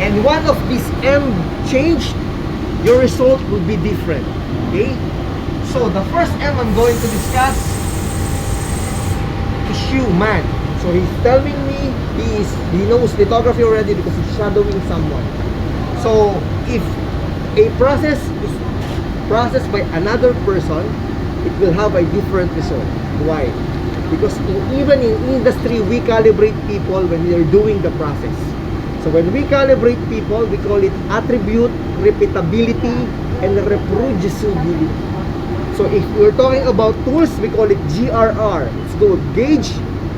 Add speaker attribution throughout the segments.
Speaker 1: and one of these M changed, your result will be different. Okay? So the first M I'm going to discuss is human. So he's telling me he knows lithography already because he's shadowing someone. So if a process is processed by another person, it will have a different result. Why? Because even in industry, we calibrate people when we are doing the process. So when we calibrate people, we call it attribute, repeatability, and reproducibility. So if we're talking about tools, we call it GRR. It's called gauge,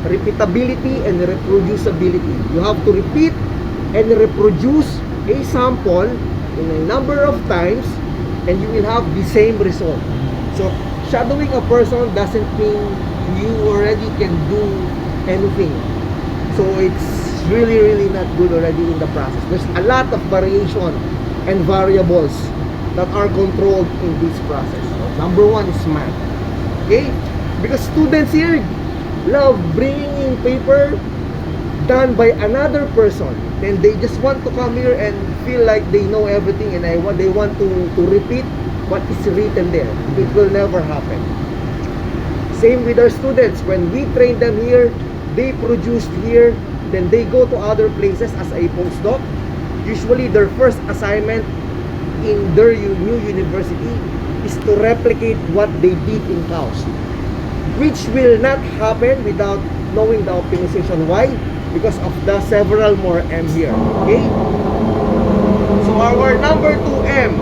Speaker 1: repeatability, and reproducibility. You have to repeat and reproduce a sample in a number of times, and you will have the same result. So shadowing a person doesn't mean you already can do anything. So it's really not good already in the process. There's a lot of variation and variables that are controlled in this process. So number one is math. Okay? Because students here love bringing in paper done by another person. Then they just want to come here and feel like they know everything, and they want to repeat what is written there. It will never happen. Same with our students. When we train them here, they produce here, then they go to other places as a postdoc. Usually their first assignment in their new university is to replicate what they did in house, which will not happen without knowing the optimization. Why? Because of the several more M here. Okay? So our number 2M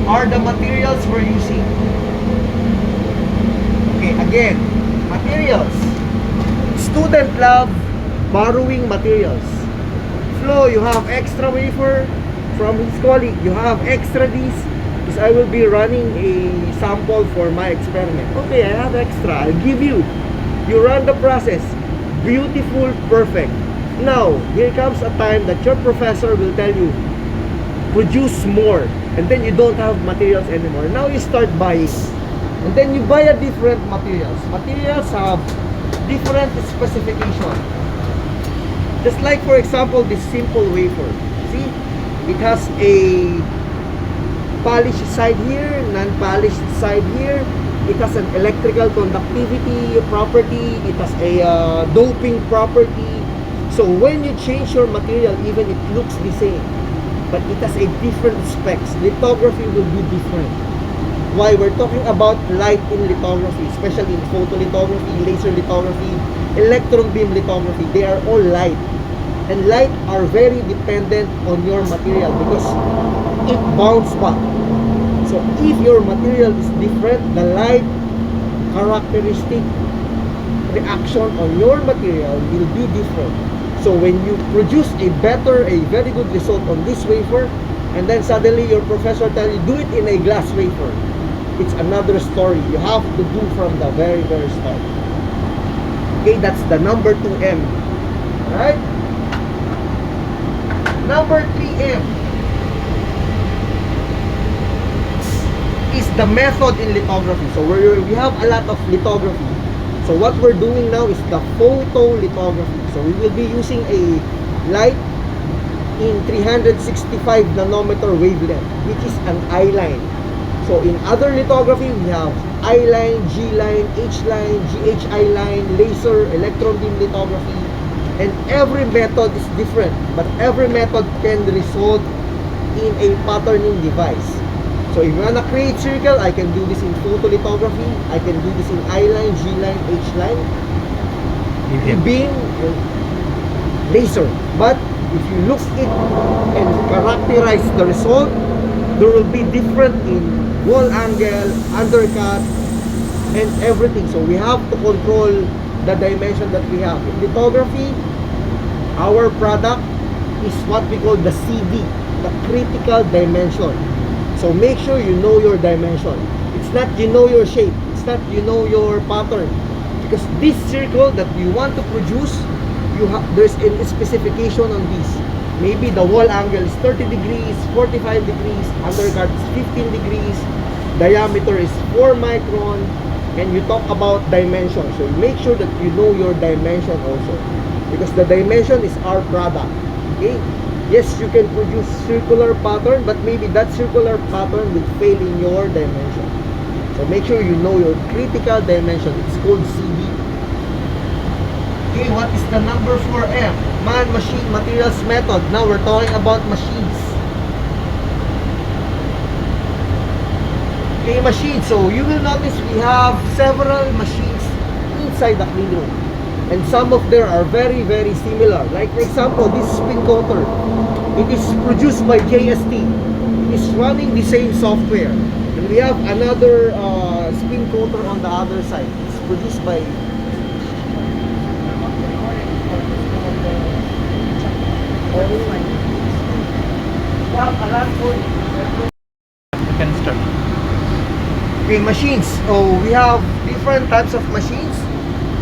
Speaker 1: are the materials we're using. Okay, again, materials. Student love borrowing materials. Flo, you have extra wafer from his colleague. You have extra this because I will be running a sample for my experiment. Okay, I have extra. I'll give you. You run the process. Beautiful, perfect. Now, here comes a time that your professor will tell you, produce more, and then you don't have materials anymore. Now you start buying, and then you buy a different materials. Materials have different specification. Just like, for example, this simple wafer. See, it has a polished side here, non-polished side here. It has an electrical conductivity property. It has a doping property. So when you change your material, even it looks the same, but it has a different specs. Lithography will be different. Why? We're talking about light in lithography, especially in photolithography, laser lithography, electron beam lithography. They are all light. And light are very dependent on your material because it bounces back. So if your material is different, the light characteristic reaction on your material will be different. So when you produce a very good result on this wafer, and then suddenly your professor tells you, do it in a glass wafer, it's another story. You have to do from the very start. Okay, that's the number 2M. Alright? Number 3M is the method in lithography. So we have a lot of lithography. So what we're doing now is the photolithography. So we will be using a light in 365 nanometer wavelength, which is an I line. So in other lithography, we have I line, G line, H line, GHI line, laser, electron beam lithography, and every method is different, but every method can result in a patterning device. So if you want to create circle, I can do this in photolithography, I can do this in I line, G line, H line, beam, laser. But if you look it and characterize the result, there will be different in wall angle, undercut, and everything. So we have to control the dimension that we have. In lithography, our product is what we call the CD, the critical dimension. So make sure you know your dimension. It's not you know your shape. It's not you know your pattern. Because this circle that you want to produce, there's a specification on this. Maybe the wall angle is 30 degrees, 45 degrees, undercut is 15 degrees, diameter is 4 micron, and you talk about dimension. So make sure that you know your dimension also. Because the dimension is our product. Okay? Yes, you can produce circular pattern, but maybe that circular pattern will fail in your dimension. So make sure you know your critical dimension. It's called CD. Okay, what is the number 4M? Man, machine, materials, method. Now we're talking about machines. Okay, machines. So you will notice we have several machines inside the clean room. And some of them are very, very similar. Like for example, this spin coater. It is produced by JST. It is running the same software. And we have another spin coater on the other side. It's produced by
Speaker 2: You can start.
Speaker 1: okay, machines. So we have different types of machines,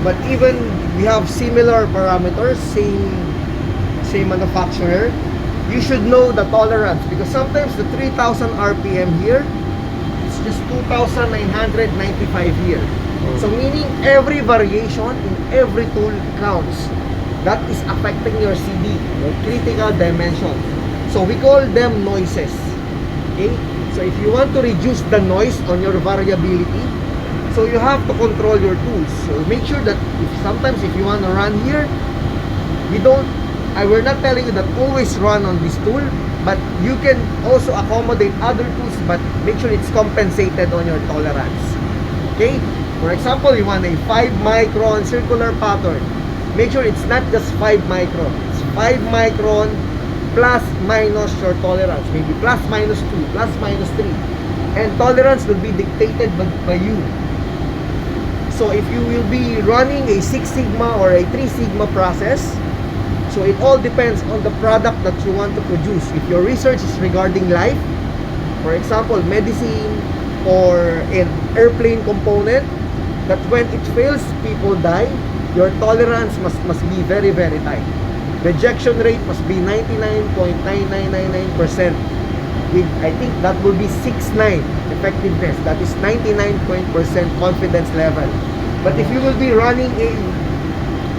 Speaker 1: but even we have similar parameters, same manufacturer. You should know the tolerance because sometimes the 3000 RPM here, it's just 2995 here. So meaning every variation in every tool counts. That is affecting your CD, your critical dimension. So we call them noises. Okay? So if you want to reduce the noise on your variability, so you have to control your tools. So make sure that sometimes if you want to run here, we're not telling you that always run on this tool, but you can also accommodate other tools, but make sure it's compensated on your tolerance. Okay? For example, you want a 5 micron circular pattern. Make sure it's not just 5 micron. It's 5 micron plus minus your tolerance. Maybe plus minus 2, plus minus 3. And tolerance will be dictated by you. So if you will be running a 6 sigma or a 3 sigma process, so it all depends on the product that you want to produce. If your research is regarding life, for example, medicine or an airplane component, that when it fails, people die, your tolerance must be very, very tight. Rejection rate must be 99.9999%. With, I think that will be 6.9 effectiveness. That is 99% confidence level. But if you will be running a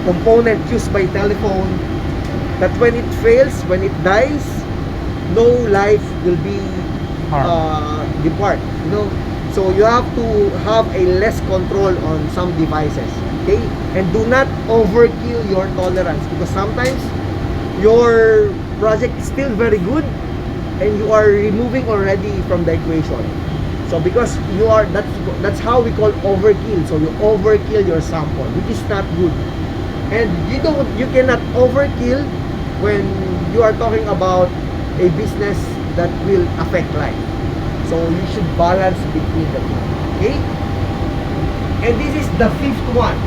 Speaker 1: component used by telephone, that when it fails, when it dies, no life will be depart. You know, so you have to have a less control on some devices. Okay, and do not overkill your tolerance because sometimes your project is still very good and you are removing already from the equation. So because you are, that's how we call overkill. So you overkill your sample, which is not good. And you cannot overkill when you are talking about a business that will affect life. So you should balance between the two. Okay? And this is the 5th one.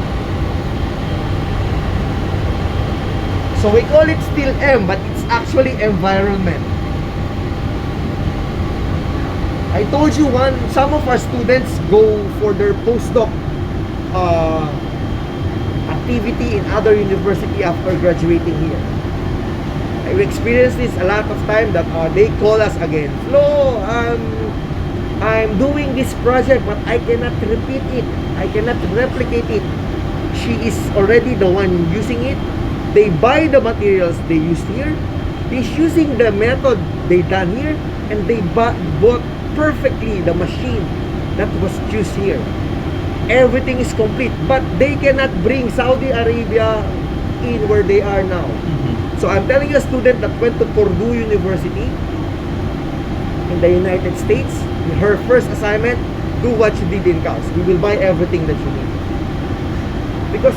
Speaker 1: So we call it still M, but it's actually environment. I told you some of our students go for their postdoc activity in other university after graduating here. I experienced this a lot of time that they call us again. Flo, I'm doing this project, but I cannot repeat it. I cannot replicate it. She is already the one using it. They buy the materials they used here. He's using the method they done here, and they bought perfectly the machine that was used here. Everything is complete, but they cannot bring Saudi Arabia in where they are now. So I'm telling you, a student that went to Purdue University in the United States, her first assignment, do what you did in CALS. We will buy everything that you need. Because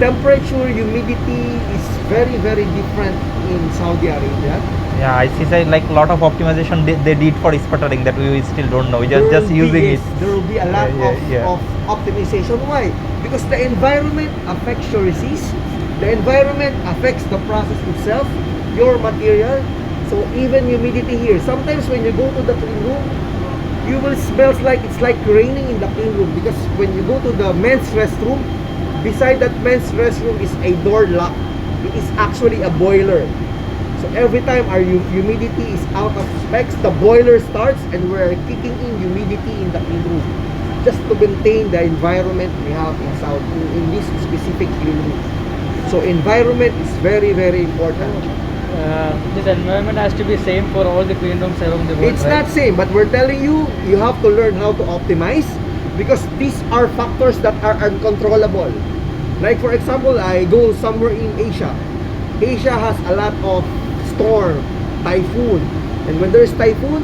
Speaker 1: temperature, humidity is very, very different in Saudi Arabia.
Speaker 2: Yeah, I see. Like lot of optimization they did for sputtering that we still don't know. We just using it.
Speaker 1: There will be a lot of optimization. Why? Because the environment affects your resist. The environment affects the process itself, your material. So even humidity here. Sometimes when you go to the clean room, you will smells like it's like raining in the clean room, because when you go to the men's restroom, beside that men's restroom is a door lock. It is actually a boiler. So every time our humidity is out of specs, the boiler starts and we're kicking in humidity in the clean room just to maintain the environment we have in this specific clean room. So environment is very, very important.
Speaker 3: this environment has to be same for all the clean rooms around the world.
Speaker 1: It's
Speaker 3: right?
Speaker 1: not same, but we're telling you, you have to learn how to optimize because these are factors that are uncontrollable. Like for example, I go somewhere in Asia. Asia has a lot of storm, typhoon, and when there's typhoon,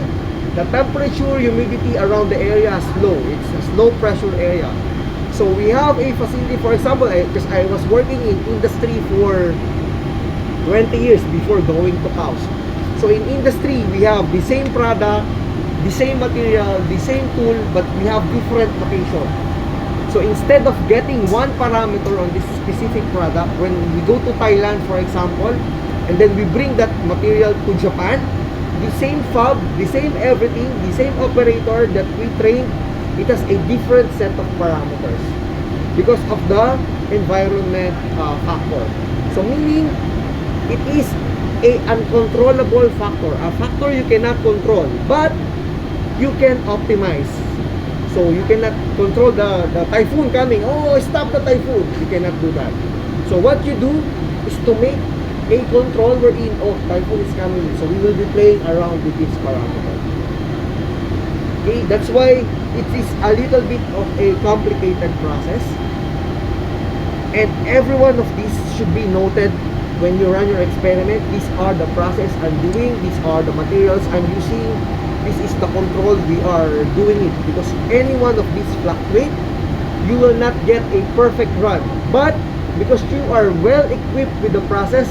Speaker 1: the temperature, humidity around the area is low. It's a low pressure area. So we have a facility, for example, because I was working in industry for 20 years before going to house. So in industry, we have the same product, the same material, the same tool, but we have different location. So instead of getting one parameter on this specific product, when we go to Thailand, for example, and then we bring that material to Japan, the same fab, the same everything, the same operator that we train, it has a different set of parameters because of the environment factor. So meaning, it is a uncontrollable factor, a factor you cannot control, but you can optimize. So you cannot control the typhoon coming. Oh, stop the typhoon. You cannot do that. So what you do is to make a control wherein, oh, typhoon is coming. So we will be playing around with this parameter. Okay, that's why it is a little bit of a complicated process. And every one of these should be noted when you run your experiment. These are the process I'm doing. These are the materials I'm using. This is the control we are doing it. Because any one of these fluctuate, you will not get a perfect run. But because you are well equipped with the process,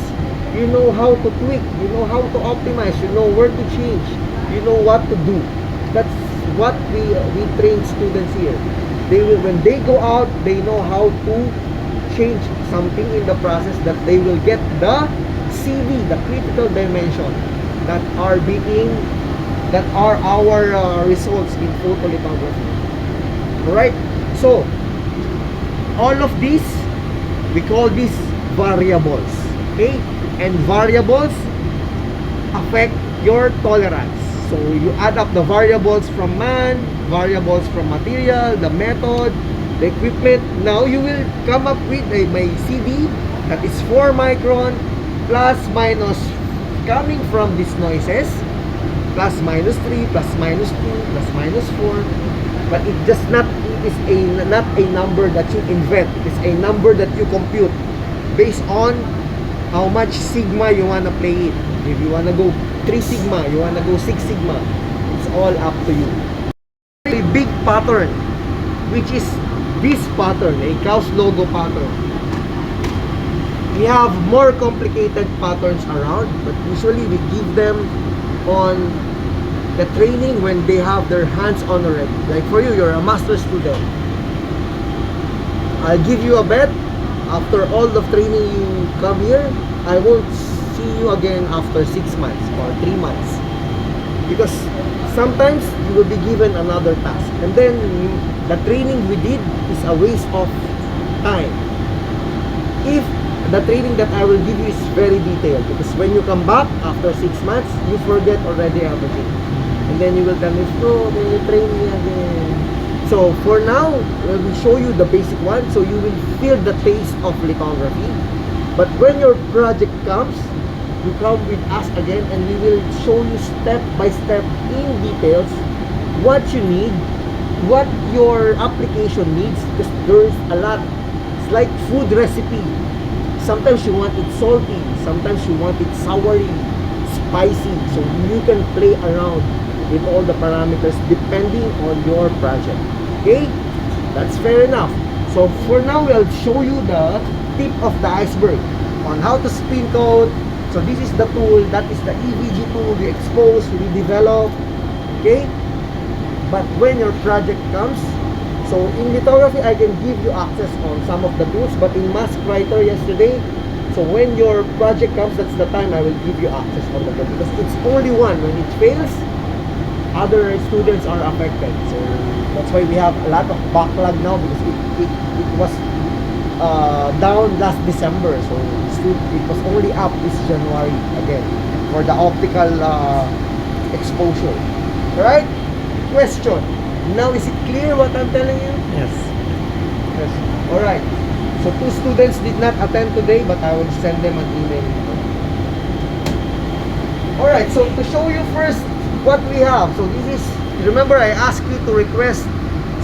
Speaker 1: you know how to tweak, you know how to optimize, you know where to change, you know what to do. That's what we train students here. They will, when they go out, they know how to change something in the process that they will get the CV, the critical dimension that are our results in photolithography. Alright, so all of these, we call these variables. Okay, and variables affect your tolerance. So you add up the variables from man, variables from material, the method, the equipment. Now you will come up with my CD that is 4 micron plus minus coming from these noises, plus minus 3, plus minus 2, plus minus 4. But it just not, it is not a number that you invent. It is a number that you compute based on how much sigma you wanna play it. If you wanna go 3 sigma, you wanna go 6 sigma, it's all up to you. A big pattern, which is this pattern, a Gauss logo pattern. We have more complicated patterns around, but usually we give them on the training when they have their hands on already. Like for you, you're a master student. I'll give you a bet. After all the training you come here, I won't see you again after 6 months or 3 months. Because sometimes you will be given another task. And then the training we did is a waste of time. If the training that I will give you is very detailed, because when you come back after 6 months, you forget already everything. And then you will tell me, oh, then you train me again. So for now, we show you the basic one, so you will feel the taste of lithography. But when your project comes, you come with us again, and we will show you step by step in details what you need, what your application needs, because there is a lot. It's like food recipe. Sometimes you want it salty, sometimes you want it soury, spicy. So you can play around with all the parameters depending on your project. Okay, that's fair enough. So for now, I'll show you the tip of the iceberg on how to spin coat. So this is the tool, that is the EVG tool we expose, we develop. Okay, but when your project comes, so in lithography I can give you access on some of the tools, but in Mask Writer yesterday, so when your project comes, that's the time I will give you access on the tool, because it's only one. When it fails, other students are affected. So that's why we have a lot of backlog now, because it was down last December, so it was only up this January again for the optical exposure. Alright? Question. Now is it clear what I'm telling you?
Speaker 2: Yes.
Speaker 1: Yes. Alright. So 2 students did not attend today, but I will send them an email. Alright, so to show you first what we have. So this is, remember I asked you to request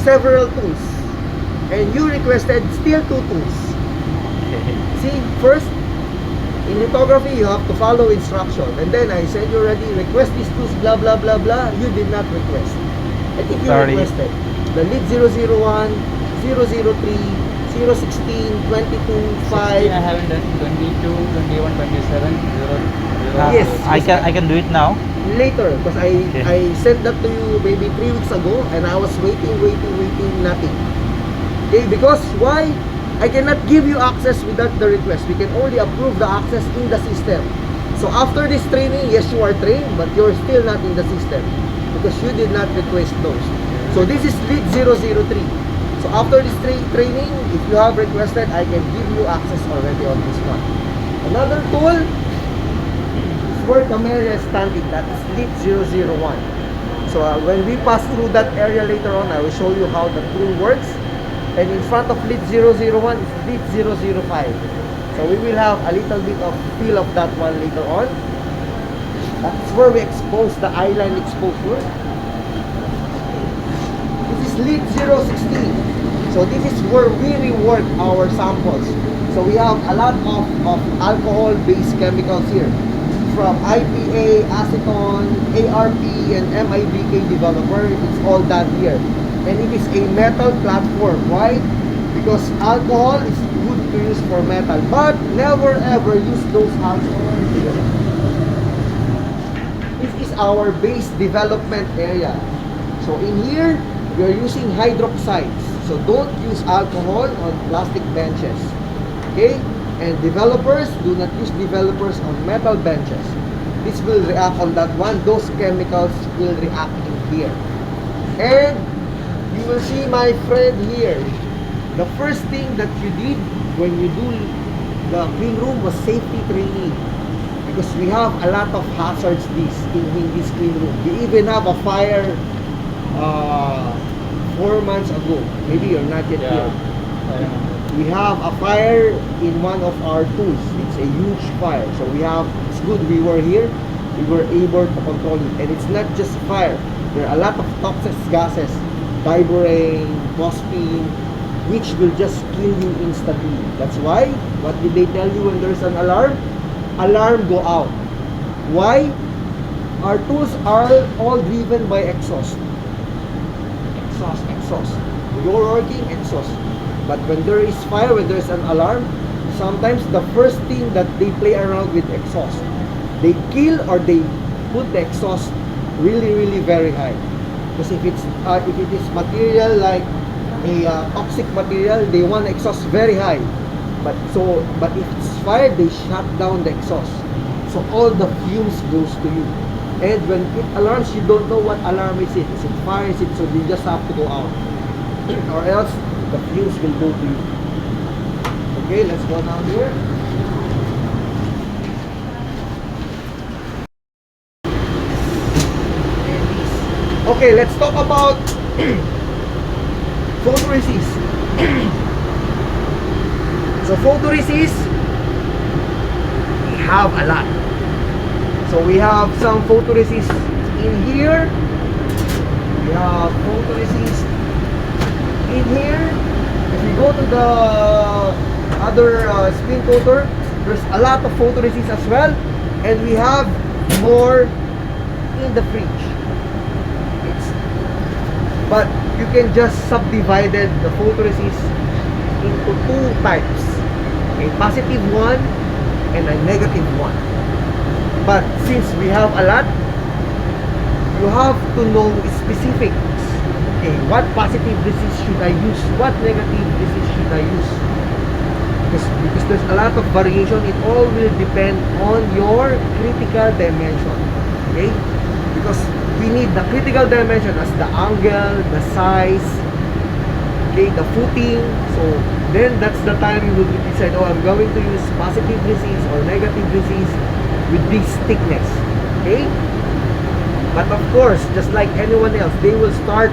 Speaker 1: several tools. And you requested still 2 tools. See, first, in lithography, you have to follow instruction. And then I said you already request these tools, blah, blah, blah, blah. You did not request. I think you
Speaker 2: Sorry.
Speaker 1: requested the lead 001, 003, 016, 22, 5.
Speaker 3: I haven't done 22, 21, 27, 0, 0.
Speaker 1: Yes.
Speaker 2: I can do it now.
Speaker 1: Later, because
Speaker 2: Okay.
Speaker 1: I sent that to you maybe 3 weeks ago, and I was waiting, nothing. Okay, because why? I cannot give you access without the request. We can only approve the access in the system. So after this training, yes, you are trained, but you're still not in the system because you did not request those. So this is lead 003. So after this training, if you have requested, I can give you access already on this one. Another tool is where Camellia is standing. That is lead 001. So when we pass through that area later on, I will show you how the tool works. And in front of lead 001 is lead 005. So we will have a little bit of feel of that one later on. That's where we expose the eyeline exposure. This is lead 016. So this is where we rework our samples. So we have a lot of alcohol-based chemicals here. From IPA, acetone, ARP, and MIBK developer, it's all done here. And it is a metal platform. Why? Because alcohol is good to use for metal, but never ever use those alcohol here. This is our base development area. So in here, we are using hydroxides. So don't use alcohol on plastic benches. Okay? And developers, do not use developers on metal benches. This will react on that one. Those chemicals will react in here. And you will see my friend here. The first thing that you did when you do the clean room was safety training. Because we have a lot of hazards in this clean room. We even have a fire 4 months ago. Maybe you're not yet here. We have a fire in one of our tools. It's a huge fire. So it's good we were here. We were able to control it. And it's not just fire. There are a lot of toxic gases. Diborane, phosphine, which will just kill you instantly. That's why, what did they tell you when there's an alarm? Alarm go out. Why? Our tools are all driven by exhaust. Exhaust. You're working exhaust. But when there is fire, when there's an alarm, sometimes the first thing that they play around with exhaust, they kill or they put the exhaust really very high. Because if it is material like a toxic material, they want exhaust very high. But if it's fire, they shut down the exhaust. So all the fumes goes to you. And when it alarms, you don't know what alarm is it. Is it fire? Is it? So you just have to go out, or else the fumes will go to you. Okay, let's go down here. Okay, let's talk about photoresist. So photoresist, we have a lot. So we have some photoresist in here. We have photoresist in here. If we go to the other spin coater, there's a lot of photoresist as well. And we have more in the fridge. But you can just subdivide the photoresist into 2 types. A positive one and a negative one. But since we have a lot, you have to know specifics. Okay, what positive resist should I use? What negative resist should I use? Because there's a lot of variation. It all will depend on your critical dimension. Okay? Because we need the critical dimension as the angle, the size, okay, the footing. So then that's the time you will decide, oh, I'm going to use positive resist or negative resist with this thickness. Okay? But of course, just like anyone else, they will start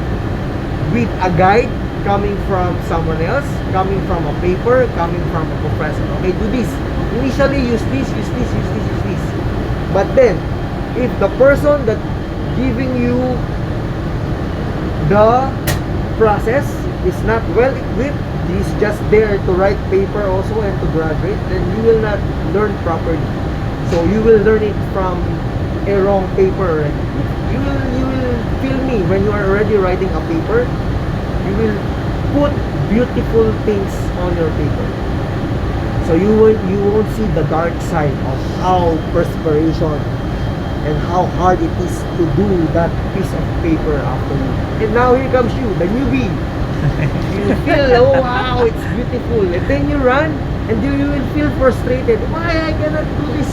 Speaker 1: with a guide coming from someone else, coming from a paper, coming from a professor. Okay, do this. Initially, use this, use this, use this, use this. But then, if the person that giving you the process is not well equipped, he's just there to write paper also and to graduate, then you will not learn properly. So you will learn it from a wrong paper already. You will feel me when you are already writing a paper. You will put beautiful things on your paper. So you won't see the dark side of how perspiration and how hard it is to do that piece of paper after you. And now here comes you, the newbie. You feel, oh wow, it's beautiful. And then you run and you will feel frustrated. Why I cannot do this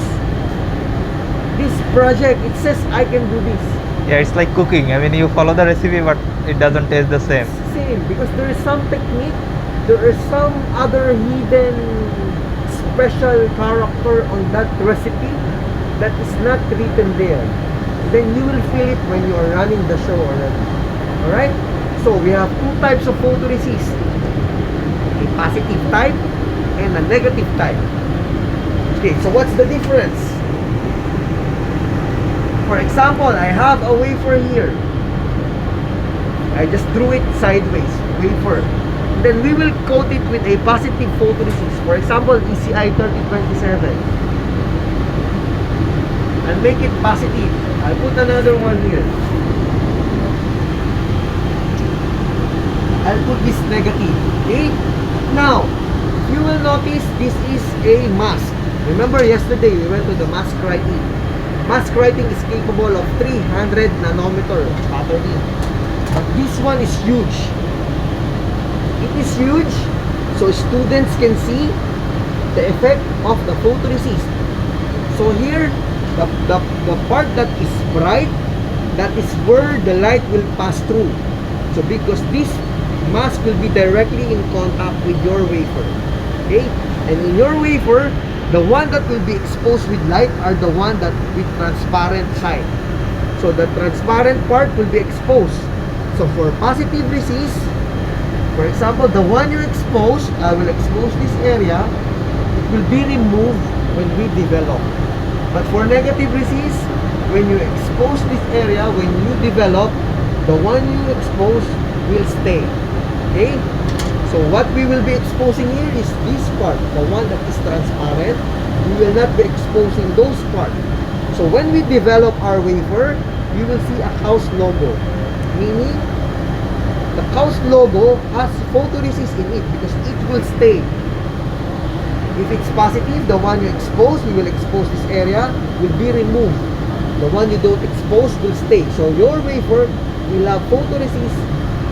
Speaker 1: project? It says I can do this.
Speaker 2: Yeah, it's like cooking. I mean, you follow the recipe, but it doesn't taste the same.
Speaker 1: It's the same because there is some technique, there is some other hidden special character on that recipe that is not written there. Then you will feel it when you are running the show already. Alright? So we have two types of photoresist. A positive type and a negative type. Okay, so what's the difference? For example, I have a wafer here. I just drew it sideways, wafer. Then we will coat it with a positive photoresist. For example, ECI 3027. And make it positive. I'll put another one here. I'll put this negative. Okay? Now, you will notice this is a mask. Remember yesterday we went to the mask writing. Mask writing is capable of 300 nanometer patterning. But this one is huge. It is huge, so students can see the effect of the photoresist. So here, the part that is bright, that is where the light will pass through. So because this mask will be directly in contact with your wafer. Okay? And in your wafer, the one that will be exposed with light are the one that with transparent side. So the transparent part will be exposed. So for positive resist, for example, the one you expose, I will expose this area, it will be removed when we develop. But for negative resist, when you expose this area, when you develop, the one you expose will stay. Okay? So what we will be exposing here is this part, the one that is transparent. We will not be exposing those parts. So when we develop our wafer, you will see a house logo. Meaning, the house logo has photoresist in it because it will stay. If it's positive, the one you expose, we will expose this area, will be removed. The one you don't expose will stay. So your wafer will have photoresist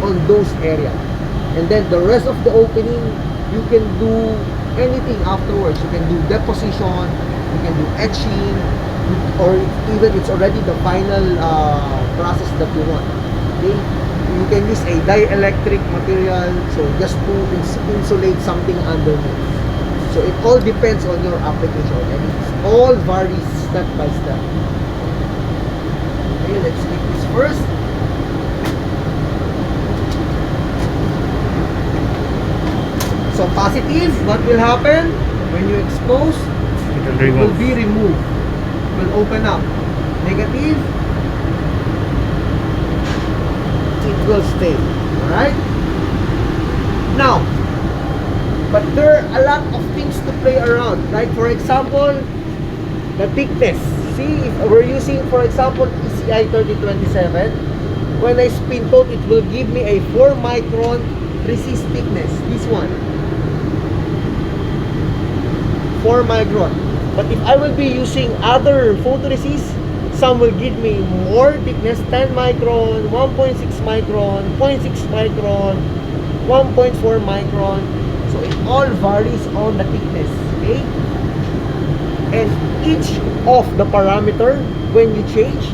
Speaker 1: on those areas. And then the rest of the opening, you can do anything afterwards. You can do deposition, you can do etching, or even it's already the final process that you want. Okay? You can use a dielectric material, so just to insulate something underneath. So it all depends on your application, and it all varies step by step. Okay, let's make this first. So positive, what will happen when you expose? It will be removed. It will open up. Negative, it will stay. Alright? Now, but there are a lot of things to play around. Like for example, the thickness. See, if we're using for example ECI 3027, when I spin coat, it will give me a 4 micron resist thickness. This one. 4 micron. But if I will be using other photoresist, some will give me more thickness, 10 micron, 1.6 micron, 0.6 micron, 1.4 micron. So it all varies on the thickness. Okay? And each of the parameter, when you change,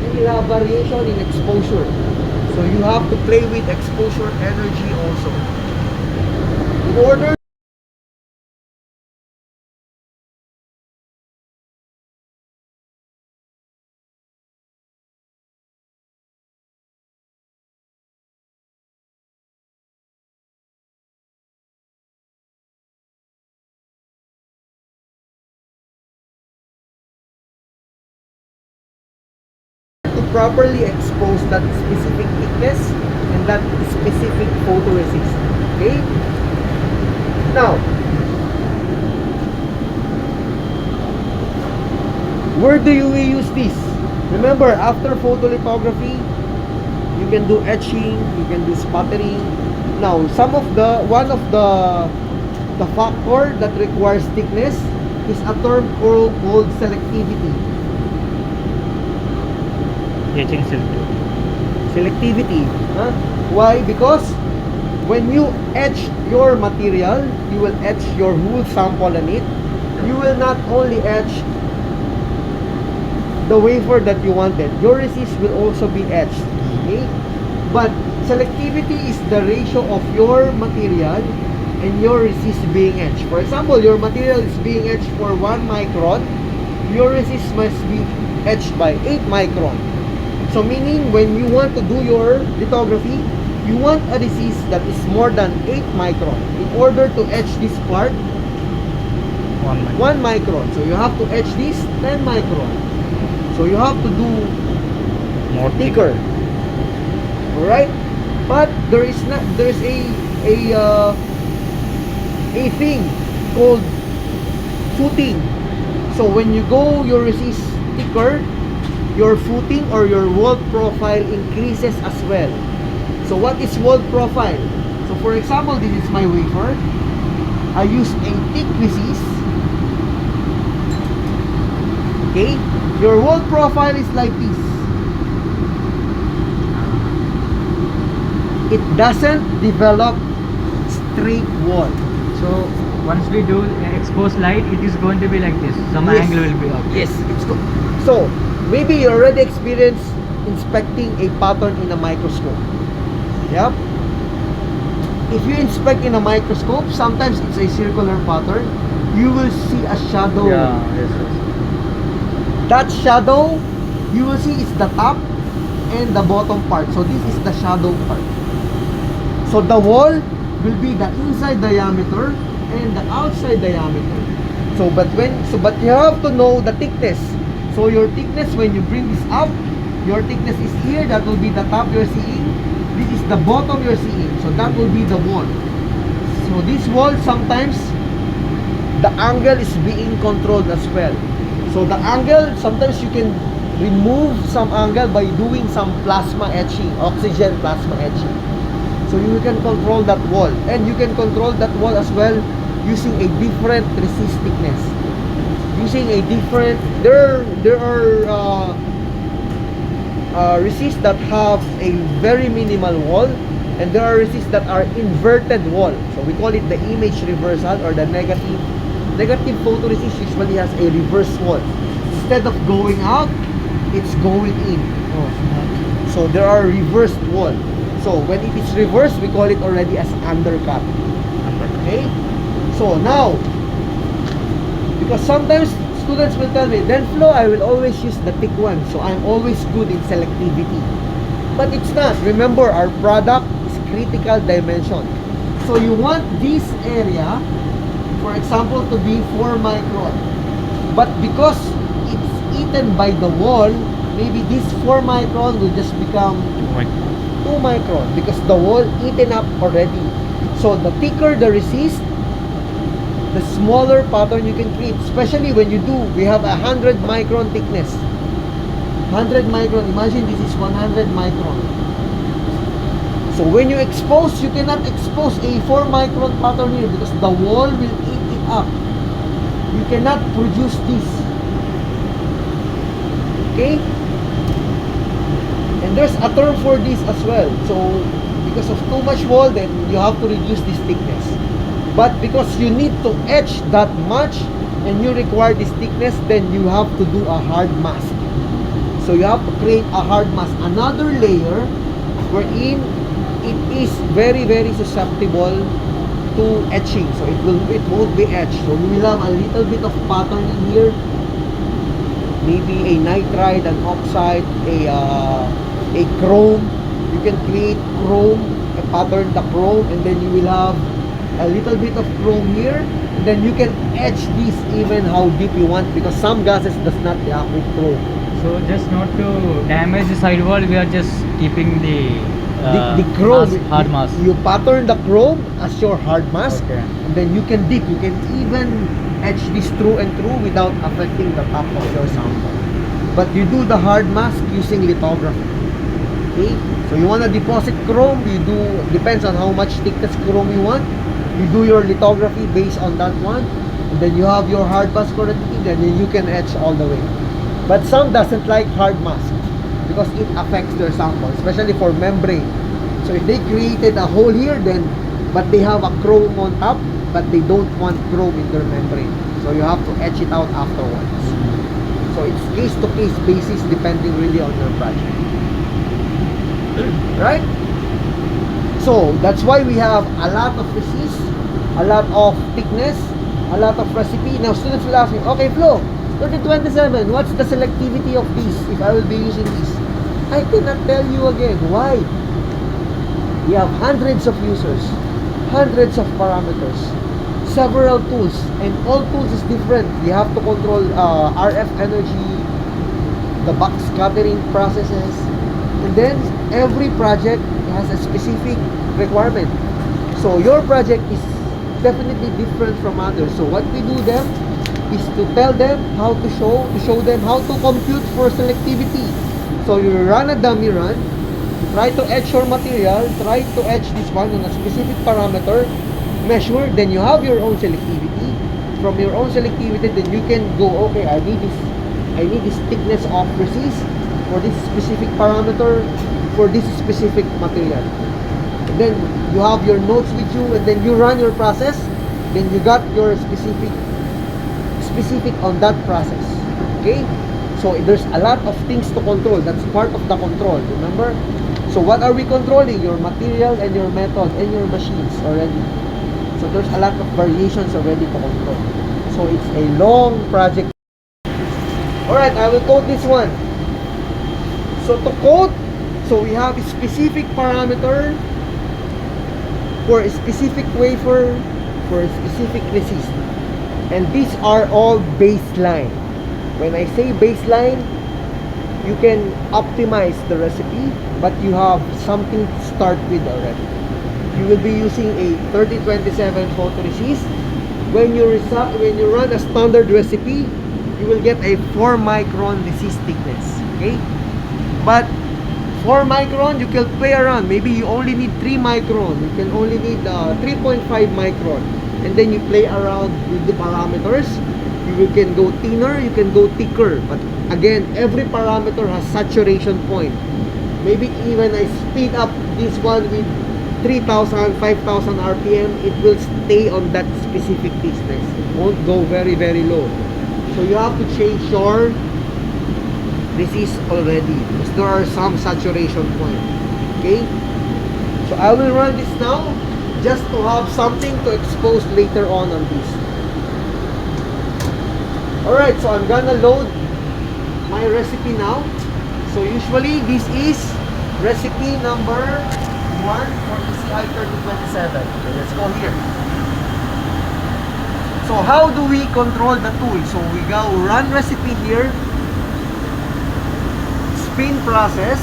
Speaker 1: you will have variation in exposure. So you have to play with exposure energy also. In order properly expose that specific thickness and that specific photoresist. Okay? Now, where do you use this? Remember, after photolithography, you can do etching, you can do sputtering. Now, one of the factor that requires thickness is a term called selectivity.
Speaker 2: Etching
Speaker 1: Selectivity. Huh? Why? Because when you etch your material, you will etch your whole sample on it. You will not only etch the wafer that you wanted, your resist will also be etched. Okay? But selectivity is the ratio of your material and your resist being etched. For example, your material is being etched for 1 micron, your resist must be etched by 8 micron. So meaning when you want to do your lithography, you want a resist that is more than 8 micron in order to etch this part 1 micron. So you have to etch this 10 micron. So you have to do
Speaker 2: more
Speaker 1: thicker. Alright? But there's a thing called footing. So when you go your resist thicker, your footing or your wall profile increases as well. So what is wall profile? So for example, this is my wafer. I use a thick resist. Okay? Your wall profile is like this. It doesn't develop straight wall.
Speaker 3: So once we do expose light, it is going to be like this. Some
Speaker 1: Yes.
Speaker 3: angle will be up.
Speaker 1: Yes, it's good. So, maybe you already experienced inspecting a pattern in a microscope. Yep. If you inspect in a microscope, sometimes it's a circular pattern. You will see a shadow.
Speaker 3: Yeah, yes, yes.
Speaker 1: That shadow, you will see is the top and the bottom part. So this is the shadow part. So the wall will be the inside diameter and the outside diameter. But you have to know the thickness. So your thickness, when you bring this up, your thickness is here. That will be the top you're seeing. This is the bottom you're seeing. So that will be the wall. So this wall, sometimes the angle is being controlled as well. So the angle, sometimes you can remove some angle by doing some plasma etching, oxygen plasma etching. So you can control that wall, and you can control that wall as well using a different resist thickness. Using a different, there are resists that have a very minimal wall, and there are resists that are inverted wall. So we call it the image reversal, or the negative photoresist usually has a reverse wall. Instead of going out, it's going in. So there are reversed wall. So when it is reversed, we call it already as undercut. Okay? So now, because sometimes students will tell me, then Flo, I will always use the thick one. So I'm always good in selectivity. But it's not. Remember, our product is critical dimension. So you want this area, for example, to be 4 micron. But because it's eaten by the wall, maybe this 4 micron will just become 2 micron because the wall eaten up already. So the thicker the resist, the smaller pattern you can create. Especially when you do, we have 100 micron thickness. 100 micron, imagine this is 100 micron. So when you expose, you cannot expose a 4 micron pattern here because the wall will eat it up. You cannot produce this. Okay? And there's a term for this as well. So because of too much wall, then you have to reduce this thickness. But because you need to etch that much and you require this thickness, then you have to do a hard mask. So you have to create a hard mask, another layer wherein it is very, very susceptible to etching. So it won't be etched. So we will have a little bit of pattern in here. Maybe a nitride, an oxide, a chrome. You can create chrome, a pattern the chrome, and then you will have a little bit of chrome here, and then you can etch this even how deep you want because some gases does not react with chrome.
Speaker 3: So just not to damage the sidewall, we are just keeping the,
Speaker 1: The chrome,
Speaker 3: hard mask.
Speaker 1: you pattern the chrome as your hard mask,
Speaker 3: Okay.
Speaker 1: and then you can dip. You can even etch this through and through without affecting the top of your sample. But you do the hard mask using lithography. Okay, so you want to deposit chrome, you do, depends on how much thickness chrome you want. You do your lithography based on that one, and then you have your hard mask for the and then you can etch all the way. But some doesn't like hard mask because it affects their sample, especially for membrane. So if they created a hole here, then but they have a chrome on top, but they don't want chrome in their membrane, so you have to etch it out afterwards. So it's case to case basis depending really on your project, right? So that's why we have a lot of resist, a lot of thickness, a lot of recipe. Now students will ask me, okay Flo, 3027, what's the selectivity of this if I will be using this? I cannot tell you again. Why? We have hundreds of users, hundreds of parameters, several tools, and all tools is different. You have to control RF energy, the box scattering processes, and then every project has a specific requirement. So your project is definitely different from others. So what we do them is to tell them how to show them how to compute for selectivity. So you run a dummy run, try to etch your material, try to etch this one on a specific parameter, measure, then you have your own selectivity. From your own selectivity, then you can go, okay, I need this thickness of resist for this specific parameter, for this specific material. And then you have your notes with you, and then you run your process, then you got your specific on that process. Okay, so there's a lot of things to control. That's part of the control, remember? So what are we controlling? Your material and your method and your machines already. So there's a lot of variations already to control. So it's a long project. Alright, I will code this one. So to code, so we have a specific parameter for a specific wafer, for a specific resist. And these are all baseline. When I say baseline, you can optimize the recipe, but you have something to start with already. You will be using a 3027 photoresist. When you run a standard recipe, you will get a 4 micron resist thickness. Okay, but 4 micron you can play around. Maybe you only need 3 micron. You can only need 3.5 micron, and then you play around with the parameters. You can go thinner, you can go thicker, but again, every parameter has saturation point. Maybe even I speed up this one with 3000, 5000 RPM, it will stay on that specific distance. It won't go very low. So you have to change your resist already because there are some saturation point. Okay, so I will run this now just to have something to expose later on this. Alright, so I'm gonna load my recipe now. So usually this is recipe number 1 for ECI 3027. Okay, let's go here. So how do we control the tool? So we go run recipe here, spin process.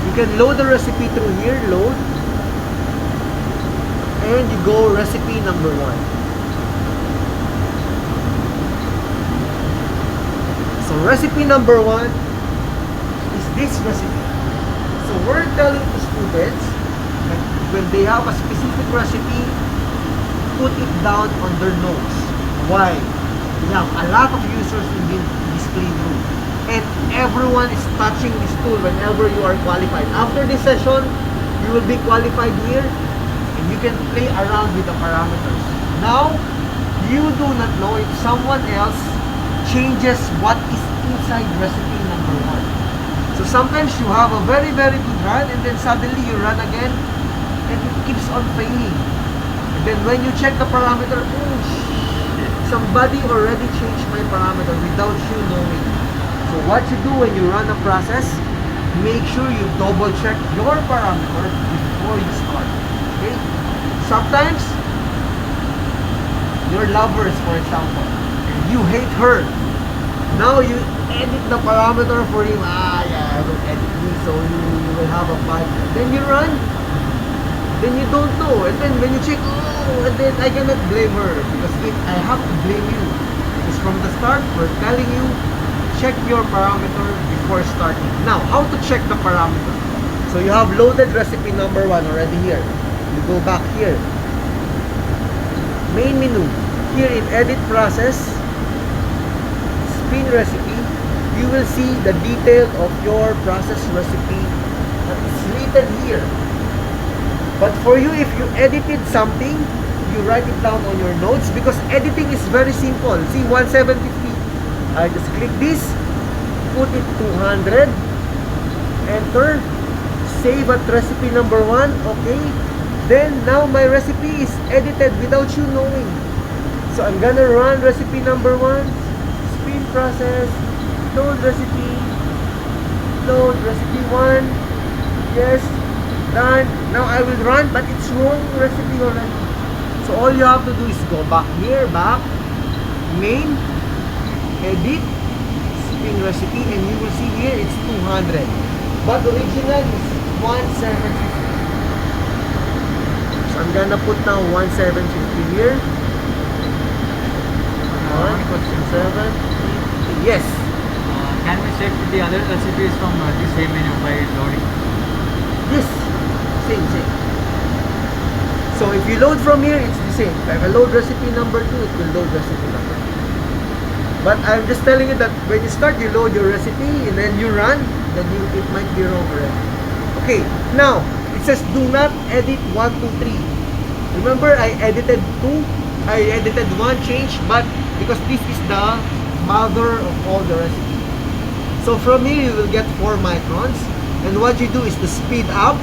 Speaker 1: You can load the recipe through here, load, and you go recipe number 1. So recipe number 1 is this recipe. So we're telling the students that when they have a specific recipe, put it down on their notes. Why? We have a lot of users in this clean room, and everyone is touching this tool whenever you are qualified. After this session, you will be qualified here, and you can play around with the parameters. Now, you do not know if someone else changes what is inside recipe number 1. So sometimes you have a very good run, and then suddenly you run again and it keeps on failing. And then when you check the parameter, oh shit, somebody already changed my parameter without you knowing. So what you do when you run a process, make sure you double check your parameter before you start. Okay? Sometimes your lovers, for example, you hate her, Now you edit the parameter for him. Yeah, I will edit this, so you will have a file. Then you run. Then you don't know. And then when you check, and then I cannot blame her. Because I have to blame you. Because from the start, we're telling you, check your parameter before starting. Now, how to check the parameter? So you have loaded recipe number 1 already here. You go back here. Main menu. Here in edit process, spin recipe, you will see the detail of your process recipe that is written here. But for you, if you edited something, you write it down on your notes because editing is very simple. See, 1750. I just click this, put it 200, enter, save at recipe number 1, okay. Then now my recipe is edited without you knowing. So I'm gonna run recipe number 1, spin process, load recipe 1, yes, done. Now I will run, but it's wrong recipe already. So all you have to do is go back here, back, main, edit, spin recipe, and you will see here it's 200. But original is 1750. So I'm gonna put now 1750 here.
Speaker 3: One question, sir.
Speaker 1: 750. Yes.
Speaker 3: Can we check the other recipes from the same menu by loading?
Speaker 1: Yes. Same. So if you load from here, it's the same. If I load recipe number 2, it will load recipe number 2. But I'm just telling you that when you start, you load your recipe and then you run, then it might be wrong already. Okay, now it says do not edit 1, 2, 3. Remember, I edited 2, I edited 1 change, but because this is the mother of all the recipes. So from here, you will get 4 microns, and what you do is to speed up,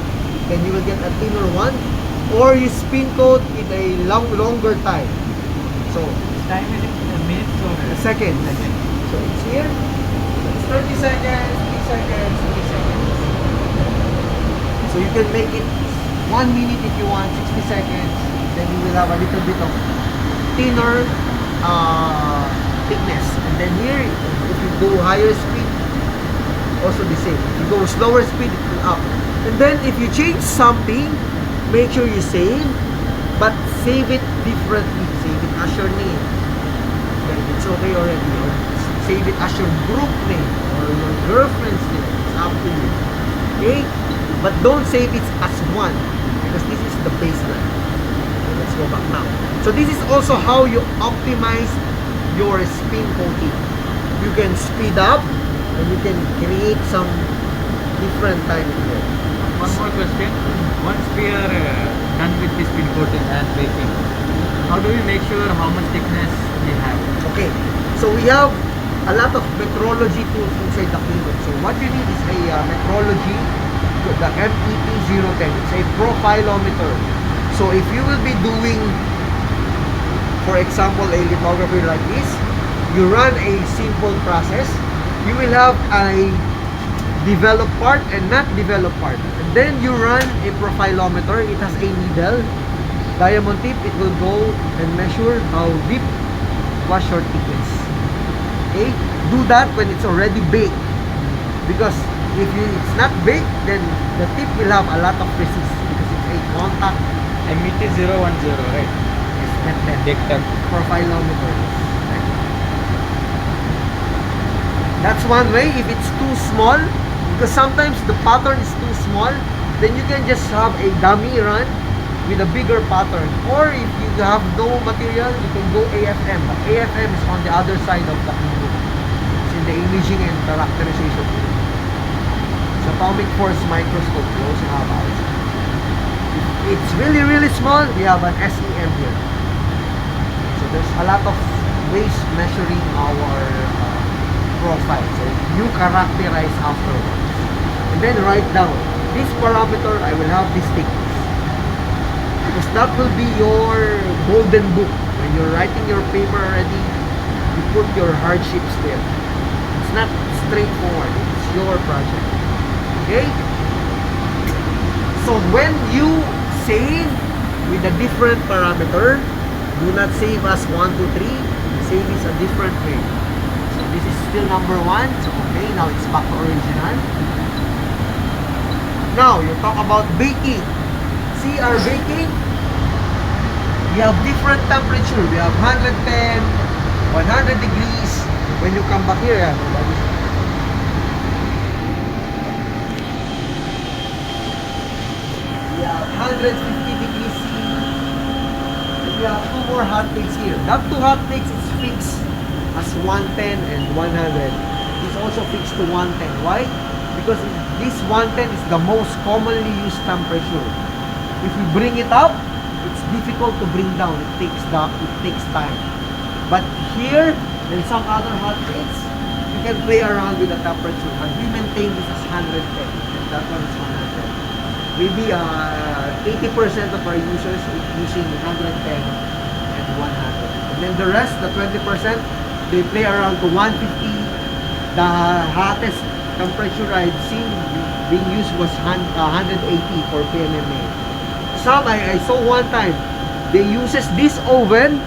Speaker 1: then you will get a thinner one, or you spin code in a longer time. So
Speaker 3: Time is in minutes or
Speaker 1: seconds. So it's here. It's 30 seconds, 3 seconds, 3 seconds. So you can make it 1 minute if you want, 60 seconds. Then you will have a little bit of thinner thickness. And then here, if you go higher speed, also the same. If you go slower speed, it will up. And then if you change something, make sure you save, but save it differently. Save it as your name. Then it's okay already. Or save it as your group name or your girlfriend's name. It's up to you. Okay? But don't save it as 1 because this is the baseline. So let's go back now. So this is also how you optimize your spin coating. You can speed up and you can create some different timing there.
Speaker 3: One more question. Once we are done with this spin coating and baking, how do we make sure how much thickness we have?
Speaker 1: Okay, so we have a lot of metrology tools inside the keyboard. So what you need is a metrology, the MEP010. It's a profilometer. So if you will be doing, for example, a lithography like this, you run a simple process, you will have a developed part and not developed part. And then you run a profilometer. It has a needle, diamond tip. It will go and measure how deep was your thickness. Okay, do that when it's already baked, because if it's not baked, then the tip will have a lot of resist because it's a contact
Speaker 3: MET 010, right?
Speaker 1: method. Profilometer. That's one way. If it's too small, because sometimes the pattern is too small, then you can just have a dummy run with a bigger pattern. Or if you have no material, you can go AFM. But AFM is on the other side of the keyboard. It's in the imaging and characterization. It's atomic force microscope. We also have ours. If it's really small, we have an SEM here. So there's a lot of ways measuring our profile. So you characterize afterwards. And then write down this parameter. I will have this thickness, because that will be your golden book. When you're writing your paper already, you put your hardships there. It's not straightforward. It's your project. Okay? So when you save with a different parameter, do not save as 1, 2, 3. Save is a different way. So this is still number 1. So okay, now it's back to original. Now, you talk about baking. See our baking? We have different temperature. We have 110, 100 degrees. When you come back here, we have 150 degrees C. And we have 2 more hot plates here. That 2 hot plates is fixed as 110 and 100. It's also fixed to 110. Why? Because this 110 is the most commonly used temperature. If we bring it up, it's difficult to bring down. It takes time. But here and some other hot plates, you can play around with the temperature. And we maintain this as 110, and that one is 110. Maybe 80% of our users are using 110 and 100. And then the rest, the 20%, they play around to 150. The hottest temperature I've seen being used was 180 for PMMA. Some I saw one time, they uses this oven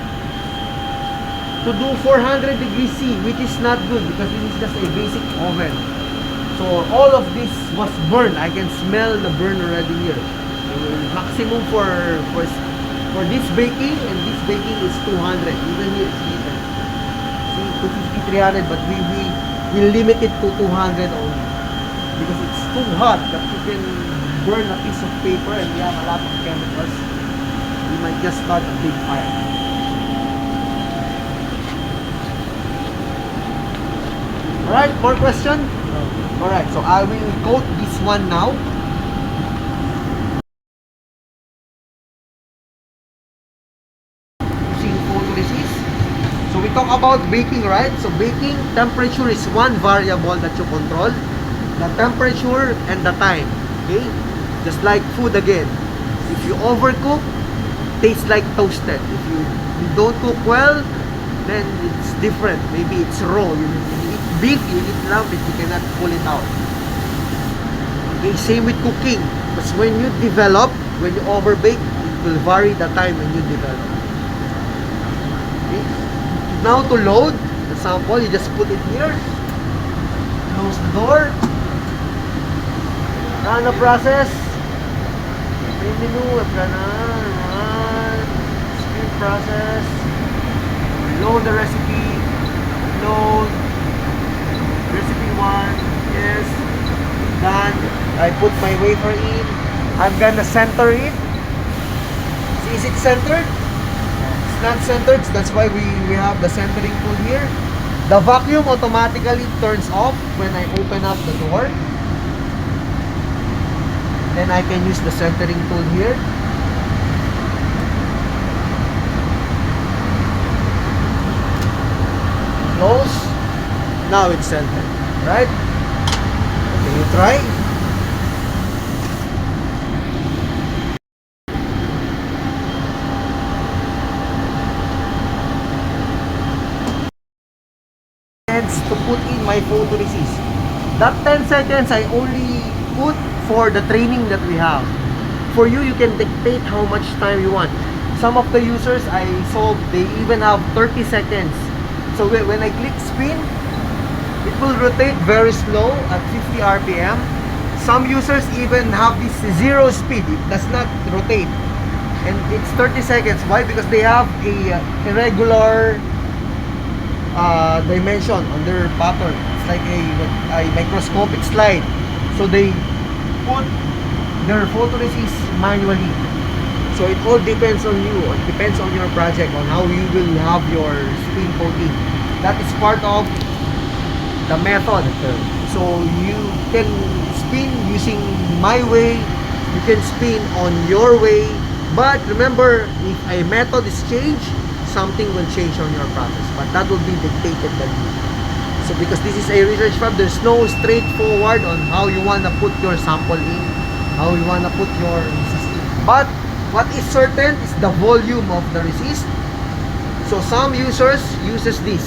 Speaker 1: to do 400 degrees C, which is not good because this is just a basic oven. So all of this was burned. I can smell the burn already here. Maximum for this baking, and this baking is 200. Even here it's different. See, 250, 300, but we limit it to 200 only because it's too hot that you can burn a piece of paper, and we have a lot of chemicals. We might just start a big fire. Alright, more question? Alright, so I will coat this one now. Using photoresist. So we talk about baking, right? So baking temperature is one variable that you control. The temperature and the time. Okay? Just like food again. If you overcook, tastes like toasted. If you don't cook well, then it's different. Maybe it's raw. You eat beef, you eat lamb, but you cannot pull it out. Okay, same with cooking. Because when you develop, when you overbake, it will vary the time when you develop. Okay? Now to load the sample, you just put it here. Close the door. Run the process. Main menu, run. Screen process. Load the recipe. Load. Recipe 1. Yes. Done. I put my wafer in. I'm gonna center it. See, is it centered? It's not centered. That's why we have the centering tool here. The vacuum automatically turns off when I open up the door. Then I can use the centering tool here. Close. Now it's centered. Right? Can you try? To put in my photoresist. That 10 seconds I only put for the training that we have. For you, you can dictate how much time you want. Some of the users I saw, they even have 30 seconds. So when I click spin, it will rotate very slow at 50 RPM. Some users even have this zero speed. It does not rotate. And it's 30 seconds. Why? Because they have a irregular dimension on their pattern. It's like a microscopic slide. So they put their photoresist manually. So it all depends on you. It depends on your project, on how you will have your spin coating. That is part of the method. So you can spin using my way. You can spin on your way. But remember, if a method is changed, something will change on your process, but that will be dictated by you. So because this is a research fab, there's no straightforward on how you want to put your sample in, how you want to put your resist in. But what is certain is the volume of the resist. So some users uses this.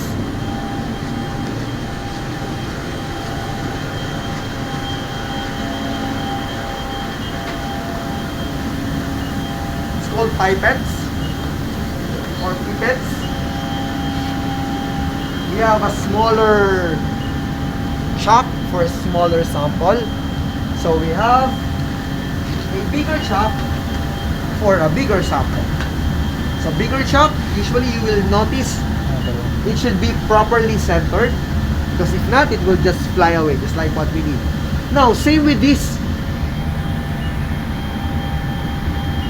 Speaker 1: It's called pipettes or pipettes. We have a smaller chuck for a smaller sample. So we have a bigger chuck for a bigger sample. So bigger chuck, usually you will notice it should be properly centered, because if not, it will just fly away, just like what we did. Now, same with this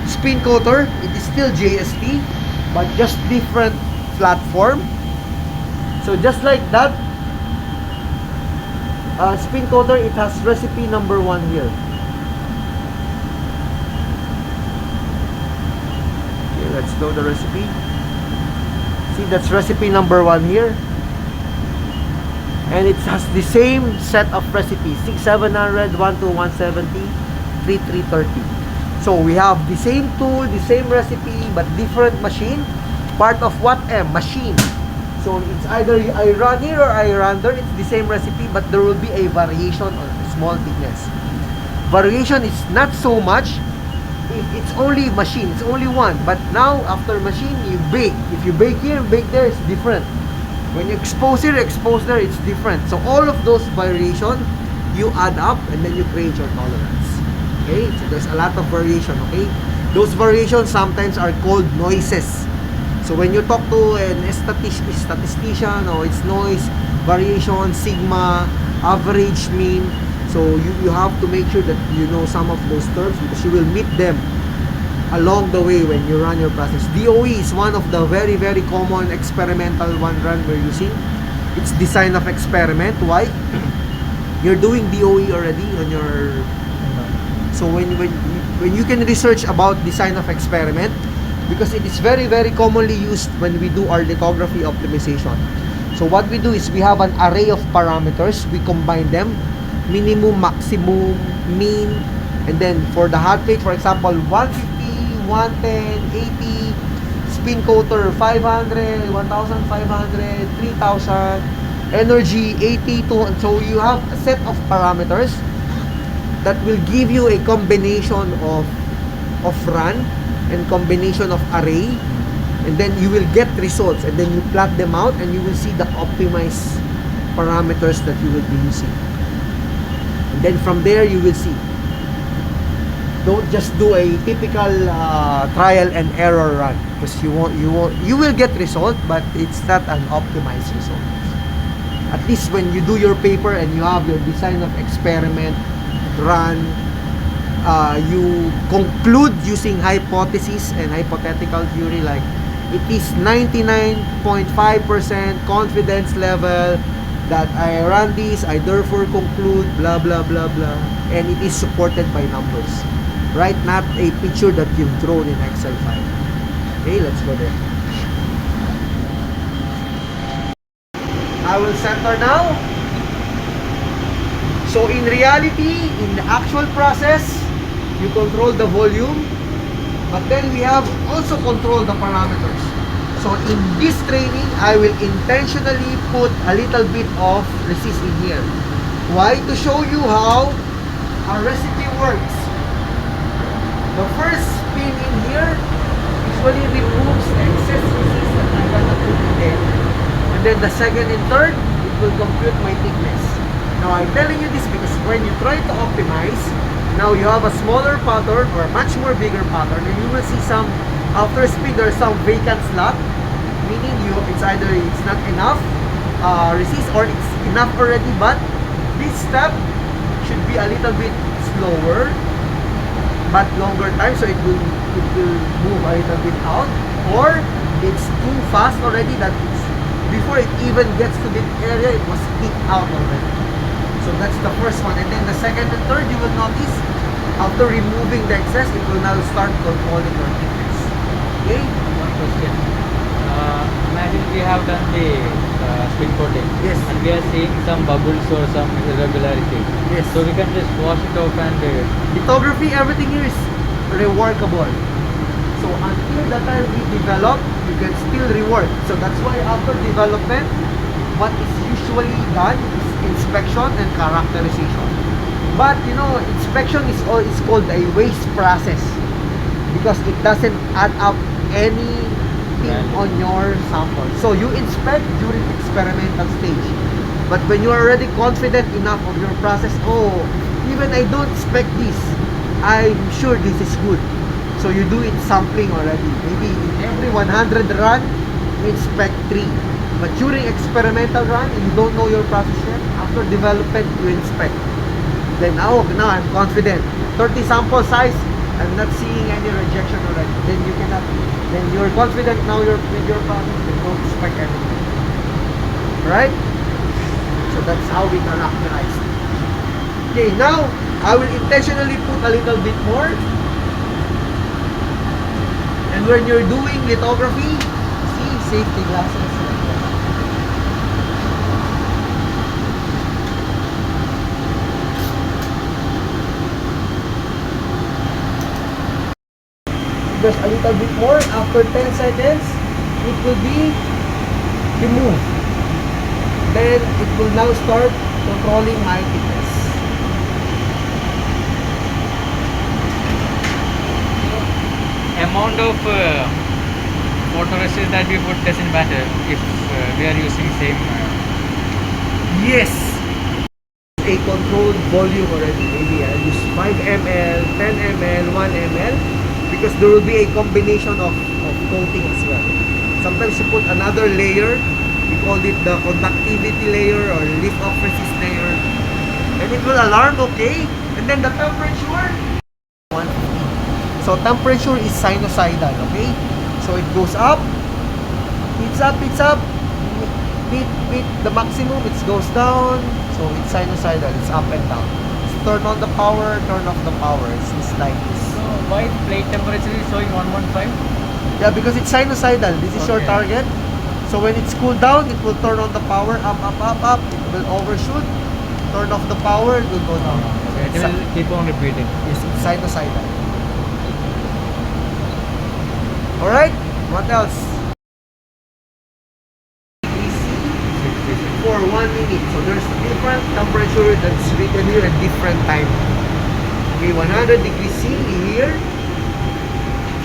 Speaker 1: spin coater. It is still JST, but just different platform. So just like that spin coater, it has recipe number 1 here. Okay, let's load the recipe. See, that's recipe number 1 here. And it has the same set of recipes: 6700, 12170, 3330. So we have the same tool, the same recipe, but different machine. Part of what? Machine. So it's either I run here or I run there. It's the same recipe, but there will be a variation on small thickness. Variation is not so much. It's only machine. It's only one. But now after machine, you bake. If you bake here, bake there, it's different. When you expose here, expose there, it's different. So all of those variation, you add up and then you create your tolerance. Okay? So there's a lot of variation. Okay? Those variations sometimes are called noises. So when you talk to an statistician, it's noise, variation, sigma, average, mean. So you have to make sure that you know some of those terms, because you will meet them along the way when you run your process. DOE is one of the very, very common experimental one run we're using. It's design of experiment. Why? You're doing DOE already on your... So when you can research about design of experiment, because it is very, very commonly used when we do our lithography optimization. So what we do is we have an array of parameters. We combine them: minimum, maximum, mean, and then for the hot plate, for example, 150, 110, 80, spin coater 500, 1500, 3000, energy 80 to... So you have a set of parameters that will give you a combination of run and combination of array, and then you will get results, and then you plot them out and you will see the optimized parameters that you will be using. And then from there you will see. Don't just do a typical trial and error run, because you will get result, but it's not an optimized result. At least when you do your paper and you have your design of experiment run, you conclude using hypothesis and hypothetical theory, like it is 99.5% confidence level that I run this, I therefore conclude blah blah blah blah, and it is supported by numbers, right? Not a picture that you've drawn in Excel file. Okay, let's go there. I will center now. So in reality, in the actual process, you control the volume, but then we have also control the parameters. So in this training, I will intentionally put a little bit of resist in here. Why? To show you how our recipe works. The first spin in here usually removes excess resist that I'm gonna put in there. And then the second and third, it will compute my thickness. Now I'm telling you this because when you try to optimize, now you have a smaller pattern or a much more bigger pattern, and you will see some, after spin, there's some vacant slot, meaning it's either it's not enough resist or it's enough already, but this step should be a little bit slower but longer time, so it will move a little bit out, or it's too fast already that it's, before it even gets to the area, it was hit out already. So that's the first one. And then the second and third, you will notice after removing the excess, it will now start controlling your thickness. Okay?
Speaker 3: One question. Imagine we have done the spin coating.
Speaker 1: Yes.
Speaker 3: And we are seeing some bubbles or some irregularity.
Speaker 1: Yes.
Speaker 3: So we can just wash it off and
Speaker 1: Lithography, everything here is reworkable. So until the time we develop, you can still rework. So that's why after development, what is usually done is inspection and characterization. But you know, inspection is called a waste process, because it doesn't add up anything on your sample. So you inspect during experimental stage. But when you are already confident enough of your process, oh, even I don't spec this, I'm sure this is good. So you do it sampling already. Maybe in every 100 run, you inspect 3. But during experimental run, and you don't know your process yet, after development, you inspect. Then, oh, now I'm confident. 30 sample size, I'm not seeing any rejection already. Then you cannot, then you're confident now with your process, then don't inspect anything. Right? So that's how we characterize it. Okay, now, I will intentionally put a little bit more. And when you're doing lithography, see, safety glasses. Just a little bit more. After 10 seconds, it will be removed. Then it will now start controlling my thickness.
Speaker 3: Amount of photoresist that we put doesn't matter if we are using same.
Speaker 1: Yes! A controlled volume already. Maybe I'll use 5 ml, 10 ml, 1 ml, because there will be a combination of coating as well. Sometimes you put another layer, we call it the conductivity layer or lift-off resist layer, and it will alarm, okay? And then the temperature, 150. So temperature is sinusoidal, okay? So it goes up, it's up, beat the maximum, it goes down. So it's sinusoidal, it's up and down. It's turn on the power, turn off the power. It's just like this.
Speaker 3: So why plate temperature is showing 115?
Speaker 1: Yeah, because it's sinusoidal. This is your
Speaker 3: Okay.
Speaker 1: target. So when it's cooled down, it will turn on the power, up. It will overshoot. Turn off the power, it will go down.
Speaker 3: Okay, it will keep on repeating.
Speaker 1: Yes, it's sinusoidal. Alright, what else? For 1 minute. So there's different temperature that's written here at different time. Okay, 100 degrees C here.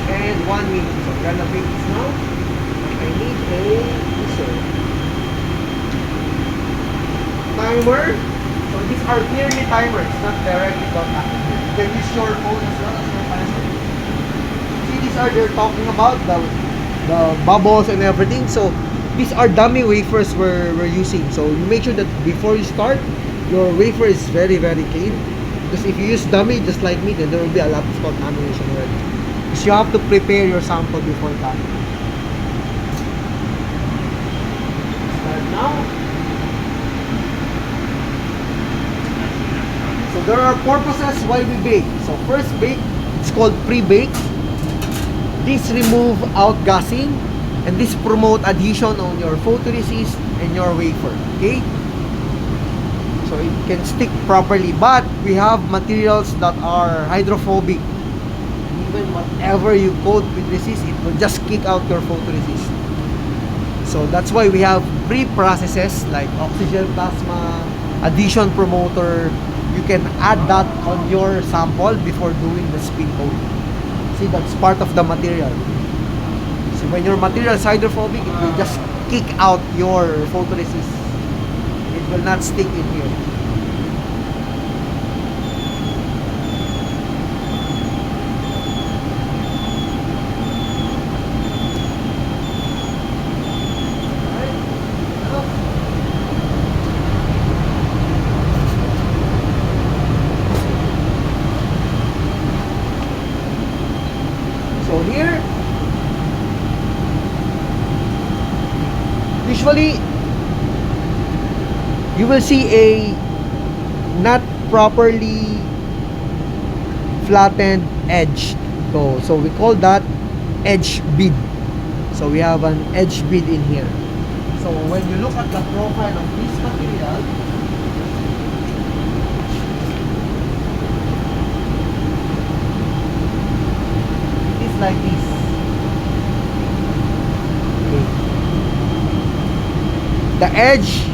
Speaker 1: And 1 minute. So I'm gonna make this now. I need a user. Timer. So these are clearly timers, not directly contacted. You can use your phone as well as your pencil. See, these are they're talking about the bubbles and everything. So these are dummy wafers we're using. So you make sure that before you start, your wafer is very, very clean. Because if you use dummy just like me, then there will be a lot of contamination already. Because you have to prepare your sample before that. Start now. So there are purposes why we bake. So first bake, it's called pre-bake. This remove outgassing, and this promote adhesion on your photoresist and your wafer. Okay? So it can stick properly, but we have materials that are hydrophobic. Even whatever you coat with resist, it will just kick out your photoresist. So that's why we have pre-processes like oxygen plasma, adhesion promoter. You can add that on your sample before doing the spin coating. See, that's part of the material. So when your material is hydrophobic, it will just kick out your photoresist. It will not stick in here. So here, usually you will see a not properly flattened edge. So we call that edge bead. So we have an edge bead in here. So when you look at the profile of this material, it is like this. Okay. The edge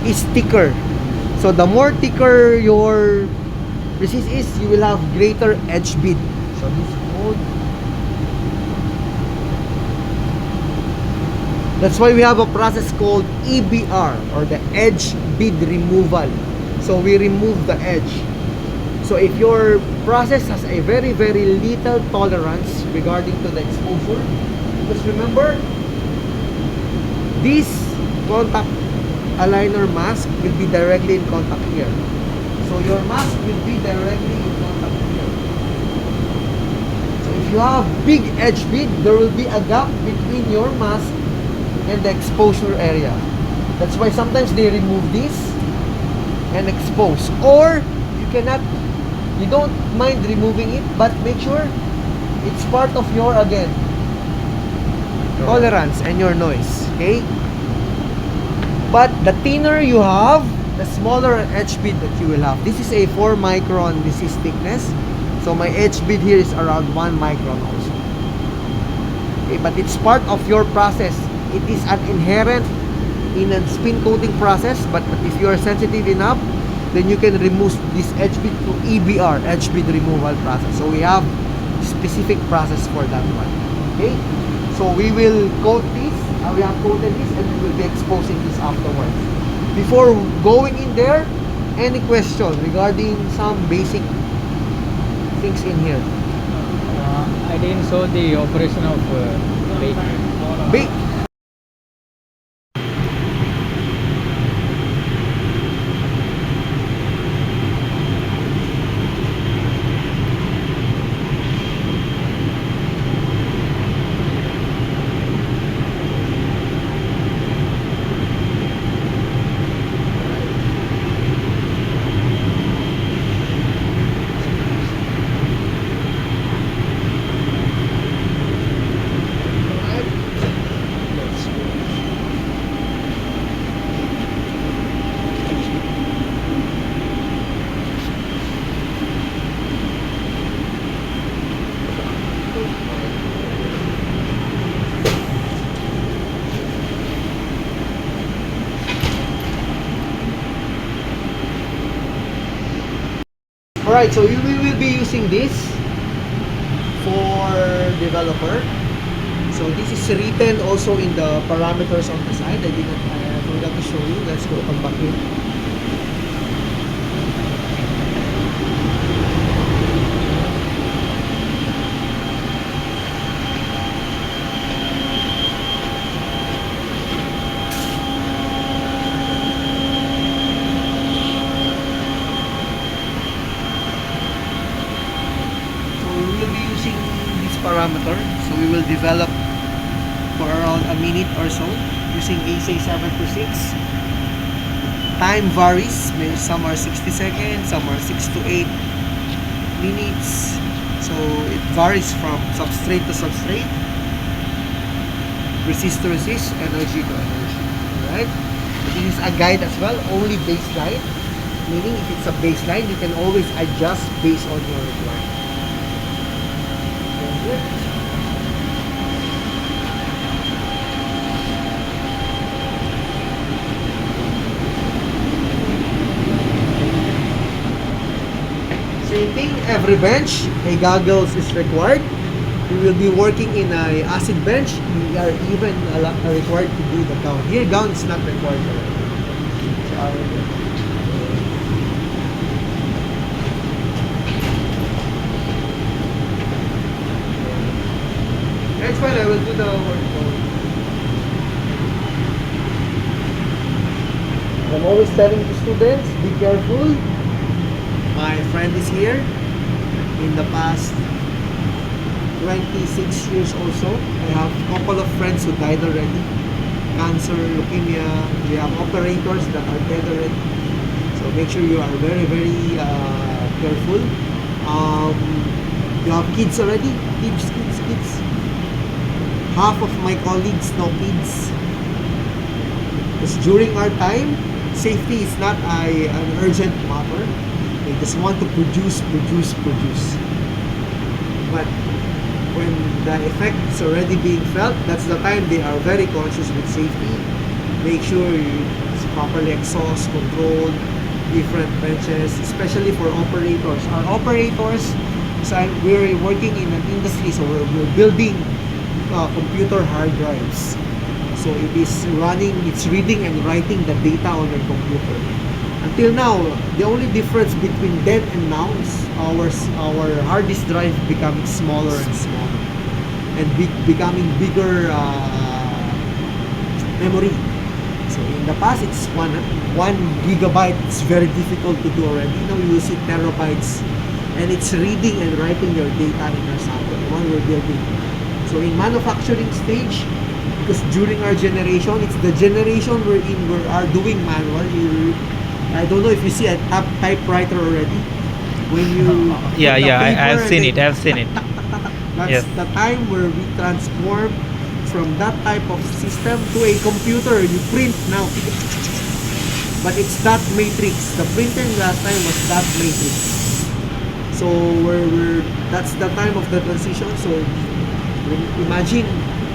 Speaker 1: is thicker. So the more thicker your resist is, you will have greater edge bead. So this mode. That's why we have a process called EBR, or the edge bead removal. So we remove the edge. So if your process has a very little tolerance regarding to the exposure, because remember, this contact aligner mask will be directly in contact here. So your mask will be directly in contact here. So if you have big edge bead, there will be a gap between your mask and the exposure area. That's why sometimes they remove this and expose. Or you don't mind removing it, but make sure it's part of your, again, tolerance and your noise. Okay? But the thinner you have, the smaller edge bead that you will have. This is a 4 micron, this is thickness. So my edge bead here is around 1 micron also. Okay, but it's part of your process. It is an inherent in a spin coating process, but if you are sensitive enough, then you can remove this edge bead through EBR, edge bead removal process. So we have specific process for that one. Okay? So we will coat this, we have coated this, and we will be exposing this afterwards. Before going in there, any question regarding some basic things in here?
Speaker 4: I didn't saw the operation of bake.
Speaker 1: Bake. Alright, so we will be using this for developer. So this is written also in the parameters on the side. I forgot to show you. Let's go come back here. Parameter, so we will develop for around a minute or so using ASA 726. Time varies, some are 60 seconds, some are 6 to 8 minutes, so it varies from substrate to substrate, resist to resist, energy to energy. Alright, this is a guide as well, only baseline, meaning if it's a baseline, you can always adjust based on your requirement. Same thing, every bench, a goggles is required. We will be working in a acid bench. We are even required to do the gown. Here, gown is not required. That's fine, I will do the work. I'm always telling the students, be careful. My friend is here. In the past 26 years also, I have a couple of friends who died already. Cancer, leukemia, we have operators that are dead already. So make sure you are very careful. You have kids already? Kids. Half of my colleagues know kids. Because during our time, safety is not an urgent matter. They just want to produce. But when the effect is already being felt, that's the time they are very conscious with safety. Make sure it's properly exhaust, controlled, different benches, especially for operators. Our operators, so we're working in an industry, so we're building computer hard drives. So So it is running, it's reading and writing the data on your computer. Until now, the only difference between then and now is our hard disk drive becoming smaller and smaller, and becoming bigger memory. So in the past, it's one gigabyte. It's very difficult to do already. Now you see terabytes, and it's reading and writing your data in your software, the one we're building. So in manufacturing stage, because during our generation, it's the generation we're in, we are doing manual. I don't know if you see a typewriter already. When you put
Speaker 2: Yeah,
Speaker 1: the
Speaker 2: yeah,
Speaker 1: paper
Speaker 2: I've
Speaker 1: and
Speaker 2: seen
Speaker 1: then
Speaker 2: it. I've seen it.
Speaker 1: That's
Speaker 2: Yes.
Speaker 1: the time where we transform from that type of system to a computer. You print now. But it's dot matrix. The printing last time was dot matrix. So that's the time of the transition. So imagine